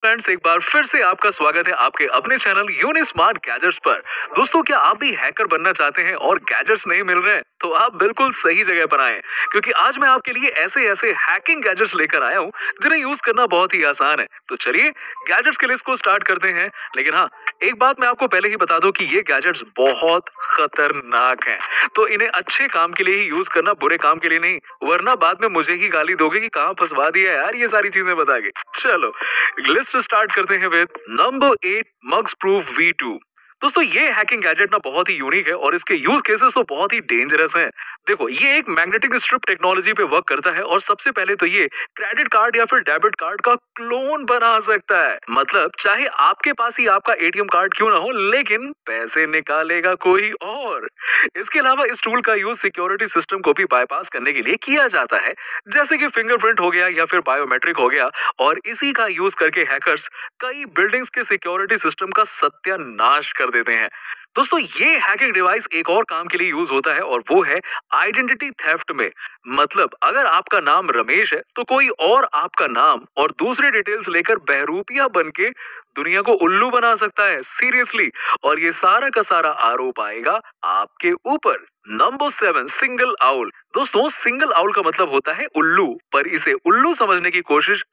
Friends, एक बार फिर से आपका स्वागत है आपके अपने चैनल यूनि स्मार्ट गैजेट्स पर। दोस्तों, क्या आप भी हैकर बनना चाहते हैं और गैजेट्स नहीं मिल रहे हैं? तो आप बिल्कुल सही जगह पर आए हैं, क्योंकि आज मैं आपके लिए ऐसे ऐसे हैकिंग गैजेट्स लेकर आया हूं जिन्हें यूज करना बहुत ही आसान है। तो चलिए गैजेट्स की लिस्ट को स्टार्ट करते हैं। लेकिन हाँ, एक बात मैं आपको पहले ही बता दूं कि ये गैजेट्स बहुत खतरनाक हैं, तो इन्हें अच्छे काम के लिए ही यूज करना, बुरे काम के लिए नहीं, वरना बाद में मुझे ही गाली दोगे कि कहाँ फंसवा दिया यार ये सारी चीजें बता के। चलो लिस्ट स्टार्ट करते हैं with number 8, mugs proof V2। दोस्तों, ये हैकिंग गैजेट ना बहुत ही यूनिक है और इसके यूज केसेस तो बहुत ही डेंजरस हैं। देखो, ये एक मैग्नेटिक स्ट्रिप टेक्नोलॉजी पे वर्क करता है और सबसे पहले तो ये क्रेडिट कार्ड या फिर डेबिट कार्ड का क्लोन बना सकता है। मतलब चाहे आपके पास ही आपका एटीएम कार्ड क्यों ना हो, लेकिन पैसे निकालेगा कोई और। इसके अलावा इस टूल का यूज सिक्योरिटी सिस्टम को भी बाईपास करने के लिए किया जाता है, जैसे कि फिंगरप्रिंट हो गया या फिर बायोमेट्रिक हो गया। और इसी का यूज करके हैकर्स कई बिल्डिंग्स के सिक्योरिटी सिस्टम का सत्यानाश कर देते हैं। दोस्तों, ये हैकिंग डिवाइस एक और काम के लिए यूज होता है और वो है आइडेंटिटी थेफ्ट में। मतलब अगर आपका नाम रमेश है तो कोई और आपका नाम और दूसरे डिटेल्स लेकर बहरूपिया बन के दुनिया को उल्लू बना सकता है, सीरियसली। और ये सारा का सारा आरोप आएगा आपके ऊपर। Number 7, single owl. दोस्तों, सिंगल आउल का मतलब होता है उल्लू, पर इसे उल्लू समझने की कोशिश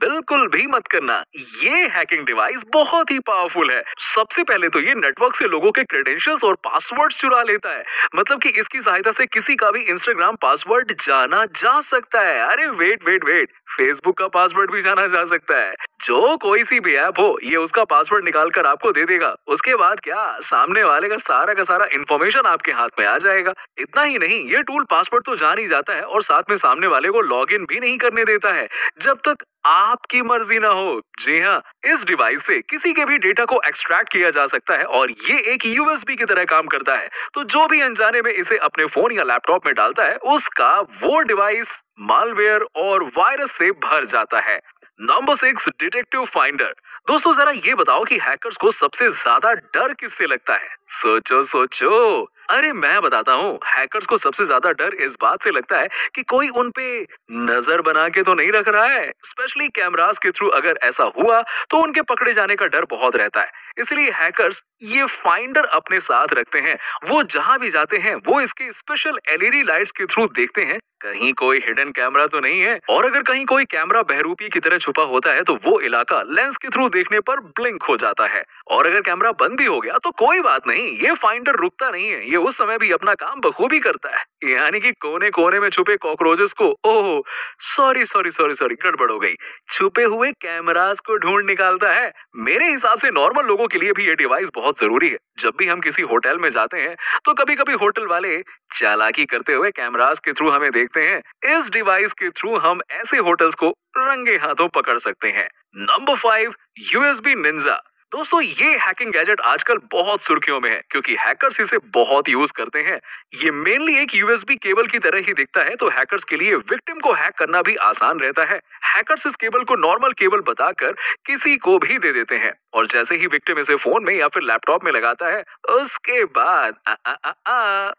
बिल्कुल भी मत करना। ये हैकिंग डिवाइस बहुत ही पावरफुल है। सबसे पहले तो ये नेटवर्क से लोगों के क्रेडेंशियल्स और पासवर्ड चुरा लेता है। मतलब कि इसकी सहायता से किसी का भी इंस्टाग्राम पासवर्ड जाना जा सकता है। अरे वेट वेट वेट, फेसबुक का पासवर्ड भी जाना जा सकता है। जो कोई सी भी ऐप हो, ये उसका पासवर्ड निकाल कर आपको दे देगा। उसके बाद क्या, सामने वाले का सारा इंफॉर्मेशन आपके हाथ में आ जाएगा। इतना ही नहीं, ये टूल पासवर्ड तो जान ही जाता है और साथ में सामने वाले को लॉगिन भी नहीं करने देता है जब तक आपकी मर्जी ना हो। जी हाँ, इस डिवाइस से किसी के भी डेटा को एक्सट्रैक्ट किया जा सकता है और ये एक यूएसबी की तरह काम करता है। तो जो भी अनजाने में इसे अपने फोन या लैपटॉप में डालता है, उसका वो डिवाइस मालवेयर और वायरस से भर जाता है। Number 6, detective finder. दोस्तों, जरा ये बताओ कि हैकर्स को सबसे ज्यादा डर किससे लगता है? सोचो सोचो। अरे मैं बताता हूँ, हैकर्स को सबसे ज्यादा डर इस बात से लगता है कि कोई उन पे नजर बना के तो नहीं रख रहा है। स्पेशली कैमरास के थ्रू अगर ऐसा हुआ तो उनके पकड़े जाने का डर बहुत रहता है। इसलिए हैकर्स ये फाइंडर अपने साथ रखते हैं। वो जहां भी जाते हैं वो इसके स्पेशल एलईडी लाइट्स के थ्रू देखते हैं कहीं कोई हिडन कैमरा तो नहीं है। और अगर कहीं कोई कैमरा बहरूपी की तरह छुपा होता है तो वो इलाका लेंस के थ्रू देखने पर ब्लिंक हो जाता है। और अगर कैमरा बंद भी हो गया तो कोई बात नहीं, ये फाइंडर रुकता नहीं है। ये उस समय भी अपना काम बखूबी करता है। यानी कि कोने कोने में छुपे कॉकरोचेस को, ओह सॉरी गड़बड़ हो गई, छुपे हुए कैमरास को ढूंढ निकालता है। मेरे हिसाब से नॉर्मल लोगों के लिए भी ये डिवाइस बहुत जरूरी है। जब भी हम किसी होटल में जाते हैं तो कभी कभी होटल वाले चालाकी करते हुए कैमरास के थ्रू हमें देखते हैं। इस डिवाइस के थ्रू हम ऐसे होटल्स को रंगे हाथों पकड़ सकते हैं। Number 5, USB Ninja. दोस्तों, ये हैकिंग गैजेट आजकल बहुत सुर्खियों में है क्योंकि हैकर्स इसे बहुत यूज करते हैं। ये मेनली एक यूएसबी केबल की तरह ही दिखता है, तो हैकर्स के लिए विक्टिम को हैक करना भी आसान रहता है। हैकर्स इस केबल को नॉर्मल केबल बताकर किसी को भी दे देते हैं और जैसे ही विक्टिम इसे फोन में या फिर लैपटॉप में लगाता है, उसके बाद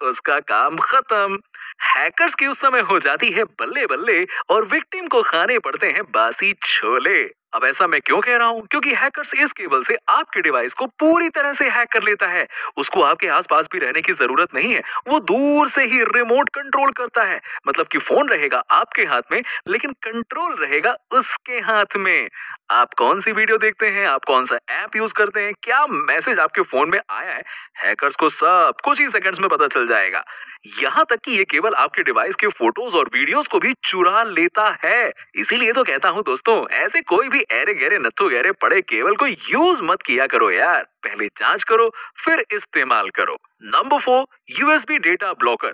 उसका काम खत्म। हैकर्स की उस समय हो जाती है बल्ले बल्ले और विक्टिम को खाने पड़ते हैं बासी छोले। अब ऐसा मैं क्यों कह रहा हूँ? क्योंकि हैकर्स इस केबल से आपके डिवाइस को पूरी तरह से हैक कर लेता है। उसको आपके आसपास भी रहने की जरूरत नहीं है, वो दूर से ही रिमोट कंट्रोल करता है। मतलब कि फोन रहेगा आपके हाथ में, लेकिन कंट्रोल रहेगा उसके हाथ में। आप कौन सी वीडियो देखते हैं, आप कौन सा ऐप यूज करते हैं, क्या मैसेज आपके फोन में आया है, हैकर्स को सब कुछ ही सेकंड्स में पता चल जाएगा। यहाँ तक कि ये केबल आपके डिवाइस के फोटोज और वीडियोस को भी चुरा लेता है। इसीलिए तो कहता हूँ दोस्तों, ऐसे कोई भी ऐरे गहरे नत्थु गहरे पड़े केबल को यूज मत किया करो यार। पहले जांच करो फिर इस्तेमाल करो। Number 4, USB data blocker.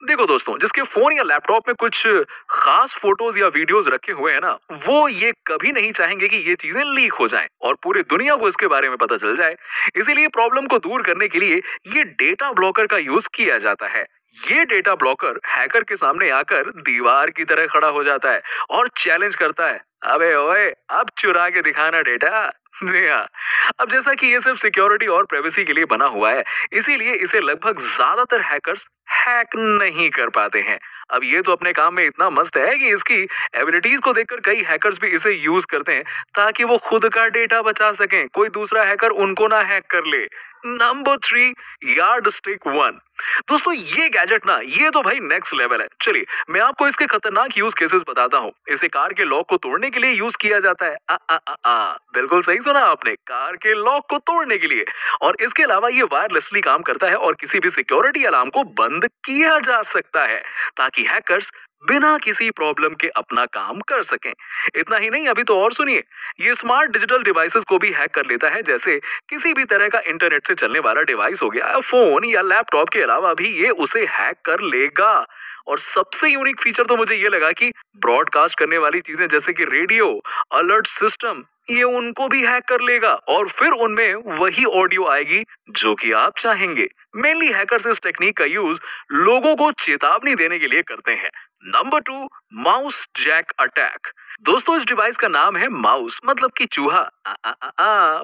देखो दोस्तों, जिसके फोन या लैपटॉप में कुछ खास फोटोज या वीडियोस रखे हुए हैं ना, वो ये कभी नहीं चाहेंगे कि ये चीजें लीक हो जाएं और पूरी दुनिया को इसके बारे में पता चल जाए। इसीलिए प्रॉब्लम को दूर करने के लिए ये डेटा ब्लॉकर का यूज किया जाता है। ये डेटा ब्लॉकर हैकर के सामने आकर दीवार की तरह खड़ा हो जाता है और चैलेंज करता है, अबे ओए, अब चुरा के दिखाना डेटा। जी हाँ, अब जैसा कि ये सिर्फ सिक्योरिटी और प्राइवेसी के लिए बना हुआ है, इसीलिए इसे लगभग ज्यादातर हैकर्स हैक नहीं कर पाते हैं। अब ये तो अपने काम में इतना मस्त है कि इसकी एबिलिटीज को देखकर कई हैकर्स भी इसे यूज करते हैं ताकि वो खुद का डेटा बचा सकें, कोई दूसरा हैकर उनको ना हैक कर ले। Number 3, yard stick 1। दोस्तों ये गैजेट ना, ये तो भाई नेक्स्ट लेवल है। चलिए मैं आपको इसके खतरनाक यूज केसेस बताता हूँ। इसे कार के लॉक को तोड़ने के लिए यूज किया जाता है। बिल्कुल सही सुना आपने, कार के लॉक को तोड़ने के लिए। और इसके अलावा ये वायरलेसली काम करता है और किसी भी सिक्योरिटी अलार्म को बंद किया जा सकता है ताकि हैकर्स बिना किसी प्रॉब्लम के अपना काम कर सकें। इतना ही नहीं, अभी तो और सुनिए, ये स्मार्ट डिजिटल डिवाइसेस को भी हैक कर लेता है। जैसे किसी भी तरह का इंटरनेट से चलने वाला डिवाइस हो गया, फोन या लैपटॉप के अलावा भी ये उसे हैक कर लेगा। और सबसे यूनिक फीचर तो मुझे ये लगा कि ब्रॉडकास्ट करने वाली चीजें जैसे कि रेडियो, अलर्ट सिस्टम, ये उनको भी हैक कर लेगा और फिर उनमें वही ऑडियो आएगी जो कि आप चाहेंगे। मेनली हैकर्स इस टेक्निक का यूज लोगों को चेतावनी देने के लिए करते हैं। Number 2, mouse jack attack. दोस्तों इस डिवाइस का नाम है माउस, मतलब कि चूहा।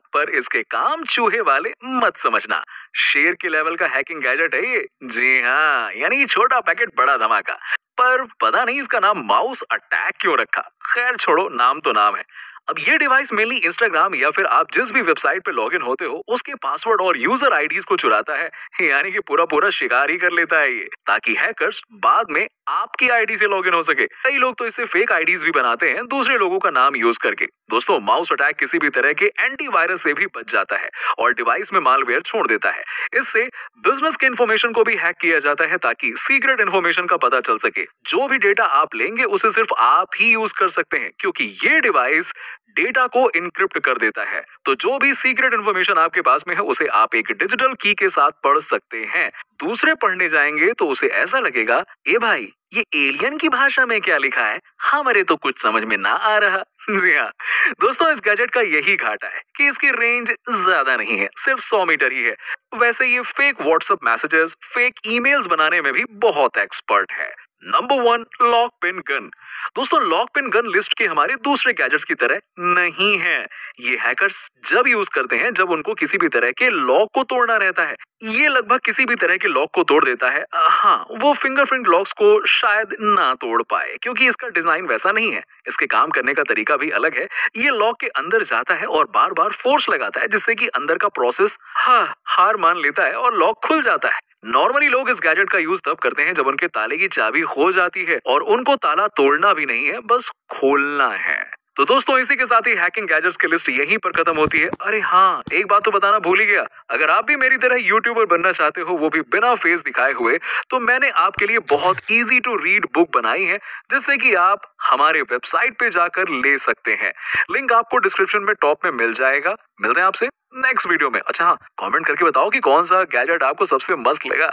पर इसके काम चूहे वाले मत समझना। शेर के लेवल का हैकिंग गैजेट है ये। जी हाँ, यानी छोटा पैकेट बड़ा धमाका। पर पता नहीं इसका नाम माउस अटैक क्यों रखा। खैर छोड़ो, नाम तो नाम है। अब ये डिवाइस मेनली इंस्टाग्राम या फिर आप जिस भी वेबसाइट पे लॉगिन होते हो उसके पासवर्ड और यूजर आईडीज को चुराता है, यानी कि पूरा पूरा शिकार ही कर लेता है ये, ताकि हैकर्स बाद में आपकी आईडी से लॉगिन हो सके। कई लोग तो इससे फेक आईडीज भी बनाते हैं दूसरे लोगों का नाम यूज करके। दोस्तों माउस अटैक किसी भी तरह के एंटीवायरस से भी बच जाता है और डिवाइस में मालवेयर छोड़ देता है। इससे बिजनेस के इंफॉर्मेशन को भी हैक किया जाता है ताकि सीक्रेट इंफॉर्मेशन का पता चल सके। जो भी डेटा आप लेंगे उसे सिर्फ आप ही यूज कर सकते हैं, क्योंकि ये डिवाइस डेटा को इनक्रिप्ट कर देता है। तो जो भी सीक्रेट इंफॉर्मेशन आपके पास में है उसे आप एक डिजिटल की के साथ पढ़ सकते हैं। दूसरे पढ़ने जाएंगे तो उसे ऐसा लगेगा, ए भाई ये एलियन की भाषा में क्या लिखा है, हमारे तो कुछ समझ में ना आ रहा। जी हाँ दोस्तों, इस गैजेट का यही घाटा है कि इसकी रेंज ज्यादा नहीं है, सिर्फ 100 मीटर ही है। वैसे ये fake WhatsApp messages, fake emails बनाने में भी बहुत एक्सपर्ट है। Number 1, lock pin gun. दोस्तों लॉक पिन गन लिस्ट के हमारे दूसरे गैजेट्स की तरह नहीं है। ये हैकर्स जब यूज करते हैं जब उनको किसी भी तरह के लॉक को तोड़ना रहता है। ये लगभग किसी भी तरह के लॉक को तोड़ देता है। हाँ, वो फिंगरप्रिंट लॉक्स को शायद ना तोड़ पाए क्योंकि इसका डिजाइन वैसा नहीं है। इसके काम करने का तरीका भी अलग है। ये लॉक के अंदर जाता है और बार बार फोर्स लगाता है जिससे कि अंदर का प्रोसेस हार मान लेता है और लॉक खुल जाता है। नॉर्मली लोग इस गैजेट का यूज तब करते हैं जब उनके ताले की चाबी खो जाती है और उनको ताला तोड़ना भी नहीं है, बस खोलना है। तो दोस्तों इसी के साथ ही हैकिंग गैजेट्स की लिस्ट यहीं पर खत्म होती है। अरे हाँ, एक बात तो बताना भूल ही गया, अगर आप भी मेरी तरह यूट्यूबर बनना चाहते हो, वो भी बिना फेस दिखाए हुए, तो मैंने आपके लिए बहुत इजी टू रीड बुक बनाई है जिससे कि आप हमारे वेबसाइट पे जाकर ले सकते हैं। लिंक आपको डिस्क्रिप्शन में टॉप में मिल जाएगा। मिलते हैं आपसे नेक्स्ट वीडियो में। अच्छा हाँ, कमेंट करके बताओ कि कौन सा गैजेट आपको सबसे मस्त लगा।